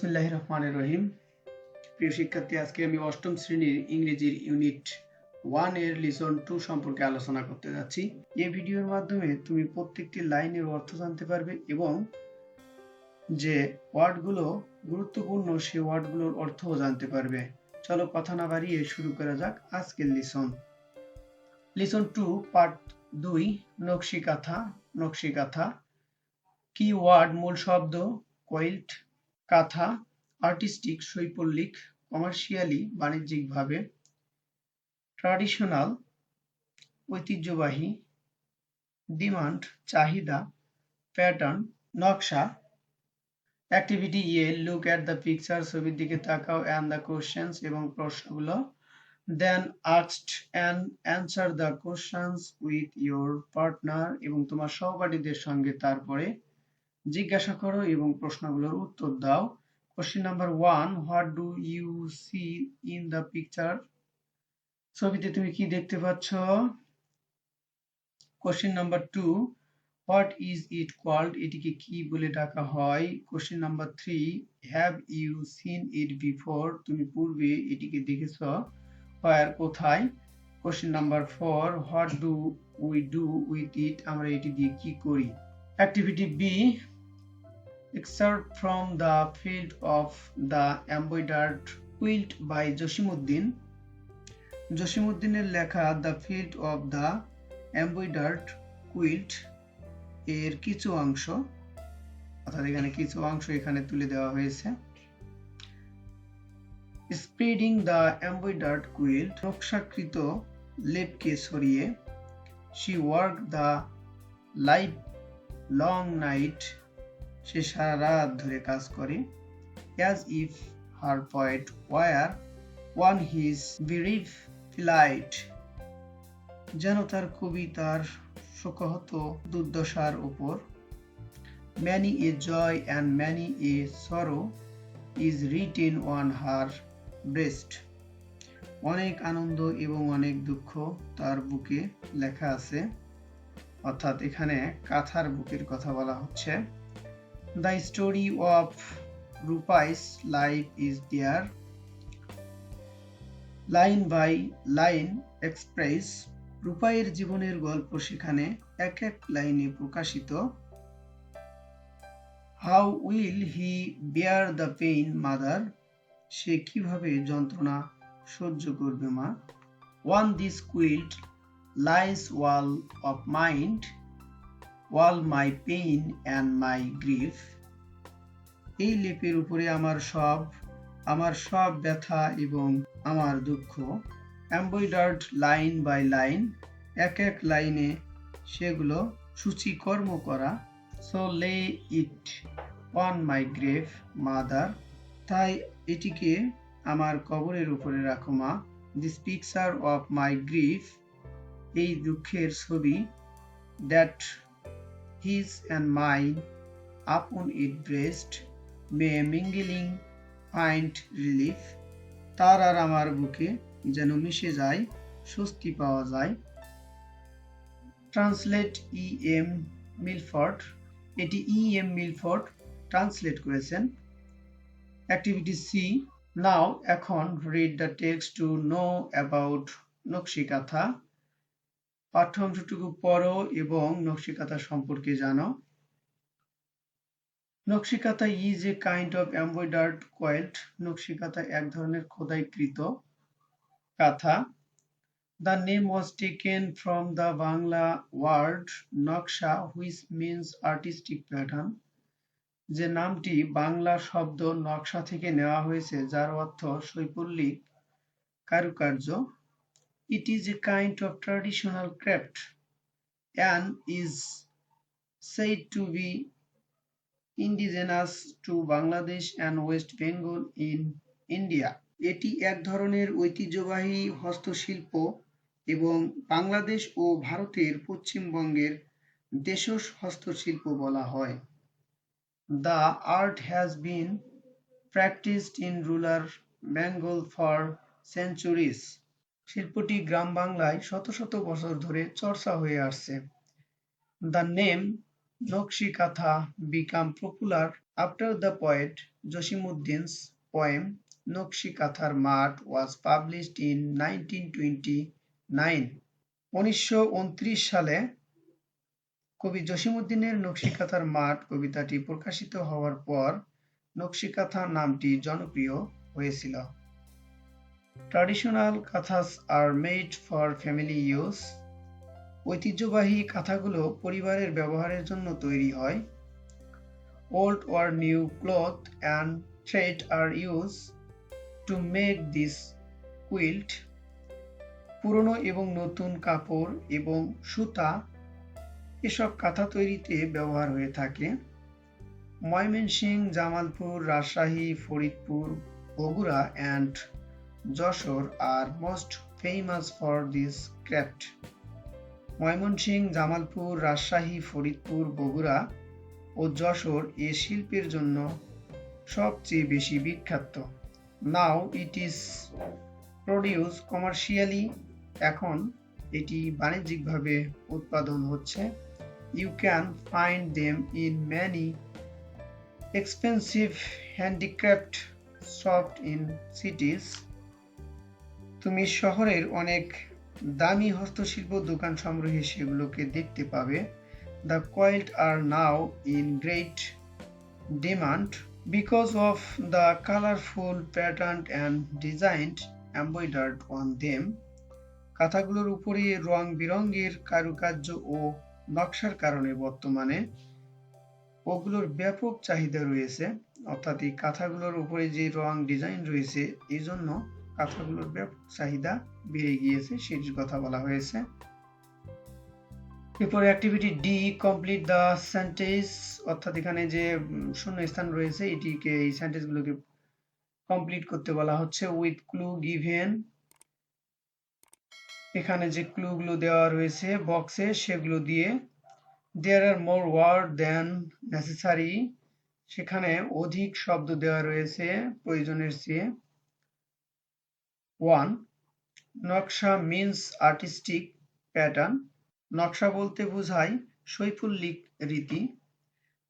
বিসমিল্লাহির রহমানির রহিম। প্রিয় শিক্ষার্থী, আজকে আমি অষ্টম শ্রেণীর ইংরেজির ইউনিট 1 এর লিসন 2 সম্পর্কে আলোচনা করতে যাচ্ছি। এই ভিডিওর মাধ্যমে তুমি প্রত্যেকটি লাইনের অর্থ জানতে পারবে এবং যে ওয়ার্ডগুলো গুরুত্বপূর্ণ সেই ওয়ার্ডগুলোর অর্থও জানতে পারবে। চলো কথা না বাড়িয়ে শুরু করা যাক আজকের লিসন। লিসন 2 পার্ট 2, নকশিকাঁথা। নকশিকাঁথা কি ওয়ার্ড, মূল শব্দ কোয়েল্ট, কাঁথা আর্টিস্টিক শৈল্পিক, কমার্শিয়ালি বাণিজ্যিকভাবে, ট্র্যাডিশনাল ঐতিহ্যবাহী, ডিমান্ড চাহিদা, প্যাটার্ন নকশা। Activity A, look at the picture, ছবির দিকে তাকাও, অ্যান্ড দ্য কোশ্চেন্স এবং প্রশ্নগুলো, then asked and answer the questions with your partner, এবং তোমার সহপাঠীদের সঙ্গে তারপরে জিজ্ঞাসা করো এবং প্রশ্নগুলোর উত্তর দাও। Question number 1, what do you see in the picture? ছবিতে তুমি কি দেখতে পাচ্ছ? Question number 2, what is it called? এটিকে কি বলে ডাকা হয়? Question number 3, have you seen it before? তুমি পূর্বে এটিকে দেখেছো? Where, কোথায়? Question number 4, what do we do with it? আমরা এটি দিয়ে কি করি? Activity B, excerpt from the field of the embroidered quilt by Jasimuddin. জসিমউদ্দিনের লেখা the field of the embroidered quilt এর কিছু অংশ, অর্থাৎ এখানে কিছু অংশ এখানে তুলে দেওয়া হয়েছে। স্প্রেডিং দ্য এমব্রয়ডার্ড কুইল্ট, নকশাকৃত লেপকে ছড়িয়ে। She work the live long night, সে সারা রাত ধরে কাজ করে। As if her poet were on his bereaved flight, যেন তার কবি তার শোকাহত দুর্দশার উপর। Many a joy and many a sorrow is written on her breast, অনেক আনন্দ এবং অনেক দুঃখ তার বুকে লেখা আছে, অর্থাৎ এখানে কাঁথার বুকের কথা বলা হচ্ছে। The story of Rupai's life is there, line by line express, রূপাইয়ের জীবনের গল্প সেখানে এক এক লাইনে প্রকাশিত। How will he bear the pain, mother? সে কিভাবে যন্ত্রণা সহ্য করবে মা? On this quilt lies wall of mind, all my pain and my grief. এই লেপের উপরে আমার সব ব্যথা এবং আমার দুঃখ। এমব্রয়ডার্ড লাইন বাই লাইন, এক এক লাইনে সেগুলো সূচিকর্ম করা। So lay it on my grave mother, তাই এটিকে আমার কবরের উপরে রাখো মা। This picture of my grief, এই দুঃখের ছবি। That his and mine upon it breast, may mingling find relief, তার আর আমার বুকে যেন মিশে যায়, স্বস্তি পাওয়া যায়। ট্রান্সলেট ই এম মিলফোর্ড, এটি ই এম মিলফোর্ড ট্রান্সলেট করেছেন। অ্যাক্টিভিটি সি, নাও এখন read the text to know about Nakshi Kantha, পাঠ্য অংশটুকু পড়ো এবং নকশিকাঁথা সম্পর্কে জানো। Nakshi Kantha is a kind of embroidered কোয়েল্ট, Nakshi Kantha এক ধরনের খোদাইকৃত কাঁথা। The name was taken from the Bangla word নকশা, which means artistic pattern, যে নামটি বাংলা শব্দ নকশা থেকে নেওয়া হয়েছে যার অর্থ শৈল্পিক কারুকার্য। It is a kind of traditional craft and is said to be indigenous to Bangladesh and West Bengal in India. এটি এক ধরনের ঐতিহ্যবাহী হস্তশিল্প এবং বাংলাদেশ ও ভারতের পশ্চিমবঙ্গের দেশজ হস্তশিল্প বলা হয়। The art has been practiced in rural Bengal for centuries. শিল্পটি গ্রাম বাংলায় শত শত বছর ধরে চর্চা হয়ে আসছে। The name Nakshi Kantha became popular After the poet Josimuddin's poem Nokshi Kathar Mat was published in 1929. 1929 সালে কবি জসিমউদ্দিনের নকশিকাঁথার মাঠ কবিতাটি প্রকাশিত হওয়ার পর নকশিকাঁথা নামটি জনপ্রিয় হয়েছিল। Traditional kathas are made for family use. ঐতিহ্যবাহী কাঁথাগুলো পরিবারের ব্যবহারের জন্য তৈরি হয়। Old or new cloth and thread are used to make this quilt. পুরনো এবং নতুন কাপড় এবং সুতা এসব কাঁথা তৈরিতে ব্যবহার হয়ে থাকে। Mymensingh, Jamalpur, Rajshahi, Faridpur, Bogura and Jessore are most famous for this craft. Mymensingh, Jamalpur, Rajshahi, Faridpur, Bogura ও যশোর এ শিল্পের জন্য সবচেয়ে বেশি বিখ্যাত। Now it is produced commercially. এখন এটি বাণিজ্যিকভাবে উৎপাদন হচ্ছে। You can find them in many expensive handicraft shops in cities. তুমি শহরের অনেক দামি হস্তশিল্প দোকান সমূহে সেগুলোকে দেখতে পাবে। The quilt are now in great demand because of the colorful pattern and design embroidered on them. কাঁথাগুলোর উপরে রং বেরঙের কারুকার্য ও নকশার কারণে বর্তমানে ওগুলোর ব্যাপক চাহিদা রয়েছে। অর্থাৎ এই কাঁথাগুলোর উপরে যে রং ডিজাইন রয়েছে এই জন্য কাঁথাগুলোর ব্যাপক চাহিদা বেড়ে গিয়েছে, সেটির কথা বলা হয়েছে। এরপর activity D, complete the sentence, অর্থাৎ এখানে যে শূন্য স্থান রয়েছে এটিকে এই সেন্টেন্সগুলোকে কমপ্লিট করতে বলা হচ্ছে। উইথ ক্লু গিভেন, এখানে যে ক্লুগুলো দেওয়া রয়েছে বক্সে সেগুলো দিয়ে। দেয়ার আর মোর ওয়ার্ড দেন নেসেসারি, সেখানে অধিক শব্দ দেওয়া রয়েছে প্রয়োজনের চেয়ে। 1. নকশা মিন্স আর্টিস্টিক প্যাটার্ন, নকশা বলতে বোঝায় শৈল্পিক রীতি।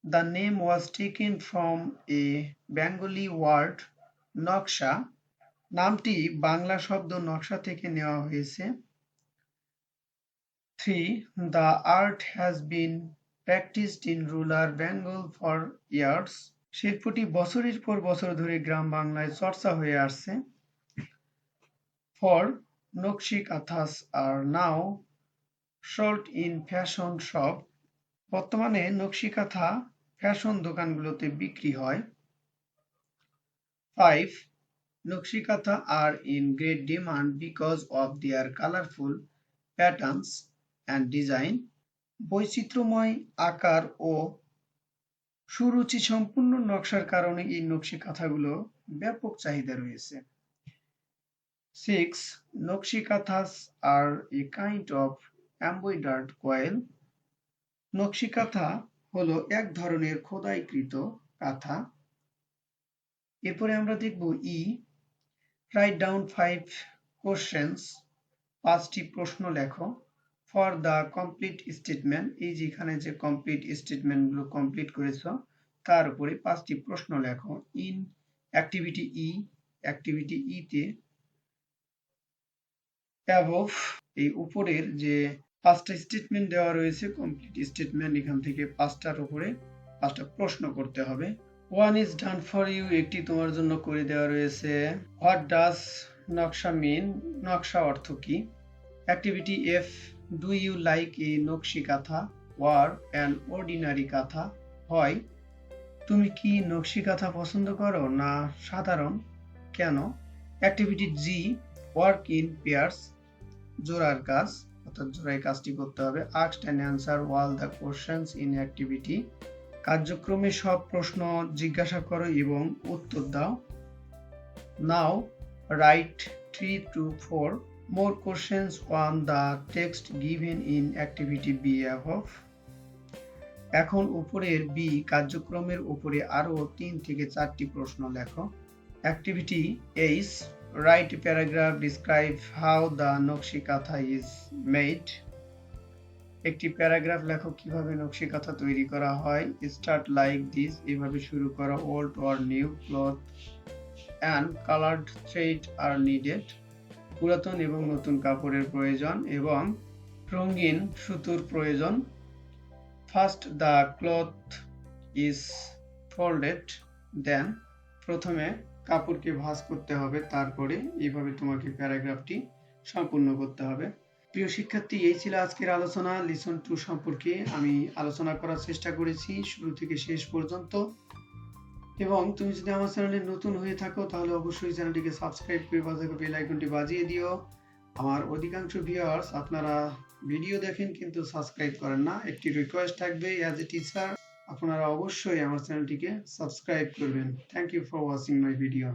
The name was taken from a Bengali word নকশা, নামটি বাংলা শব্দ নকশা থেকে নেওয়া হয়েছে। 3. The art has been practiced in rural Bengal for years. শিল্পটি বছরের পর বছর ধরে গ্রাম বাংলায় চর্চা হয়ে আসছে। 4. নকশি kanthas are now sold in fashion shop. বর্তমানে নকশি কাঁথা ফ্যাশন দোকানগুলোতে বিক্রি হয়। 5. নকশি কাঁথা are in great demand because of their colorful patterns and design. বৈচিত্র্যময় আকার ও সুরুচি সম্পূর্ণ নকশার কারণে এই নকশি কাঁথাগুলো ব্যাপক চাহিদা রয়েছে। 6. নকশি kanthas are a kind of embroidered coil. নকশি কাঁথা হলো এক ধরনের খোদাইকৃত কাঁথা। এরপরে আমরা দেখব ই, রাইট ডাউন 5 questions, 5টি প্রশ্ন লেখো। ফর দ্য কমপ্লিট স্টেটমেন্ট, এই যেখানে যে কমপ্লিট স্টেটমেন্টগুলো কমপ্লিট করেছো তার উপরে 5টি প্রশ্ন লেখো। ইন অ্যাক্টিভিটি ই, অ্যাক্টিভিটি ইতে অ্যাবভ, এই উপরের যে 5টা স্টেটমেন্ট দেওয়া রয়েছে কমপ্লিট স্টেটমেন্ট, এখান থেকে 5টার উপরে 5টা প্রশ্ন করতে হবে। One is done for you, একটি তোমার জন্য করে দেওয়া রয়েছে। হোয়াট ডাজ নকশা মিন, নকশা অর্থ কি? Activity F, do you like a নকশি কাঁথা ওয়ার অ্যান অর্ডিনারি কাঁথা, হয় তুমি কি নকশি কাঁথা পছন্দ করো না সাধারণ, কেন? Activity G, work in pairs, জোড়ার কাজ, অর্থাৎ জোড়ায় কাজটি করতে হবে। Ask and answer all the questions in activity, কার্যক্রমে সব প্রশ্ন জিজ্ঞাসা করো এবং উত্তর দাও। নাও right 3 to 4 more questions on the text given in activity B above. এখন উপরের বি কার্যক্রমের উপরে আরো 3 থেকে 4টি প্রশ্ন লেখো। Activity H, write a paragraph, describe how the নকশি কাঁথা is made. একটি প্যারাগ্রাফ লেখো কিভাবে নকশি কাঁথা তৈরি করা হয়। স্টার্ট লাইক দিস, এভাবে শুরু করো। Old or new cloth and coloured thread are needed, পুরাতন এবং নতুন কাপড়ের প্রয়োজন এবং রঙিন সুতোর প্রয়োজন। First the cloth is folded, then, প্রথমে কাপড়কে ভাঁজ করতে হবে, তারপরে এইভাবে তোমাকে প্যারাগ্রাফটি সম্পূর্ণ করতে হবে। প্রিয় শিক্ষার্থী, এই ছিল আজকের আলোচনা। লিসন টু সম্পর্কে আমি আলোচনা করার চেষ্টা করেছি শুরু থেকে শেষ পর্যন্ত। এবং তুমি যদি আমার চ্যানেলে নতুন হয়ে থাকো তাহলে অবশ্যই চ্যানেলটিকে সাবস্ক্রাইব করে পাশে থাকা বেল আইকনটি বাজিয়ে দিও। আমার অধিকাংশ ভিউয়ার্স আপনারা ভিডিও দেখেন কিন্তু সাবস্ক্রাইব করেন না। একটি রিকোয়েস্ট থাকবে, অ্যাজ এ টিচার আপনারা অবশ্যই আমার চ্যানেলটিকে সাবস্ক্রাইব করবেন। Thank you for watching my video.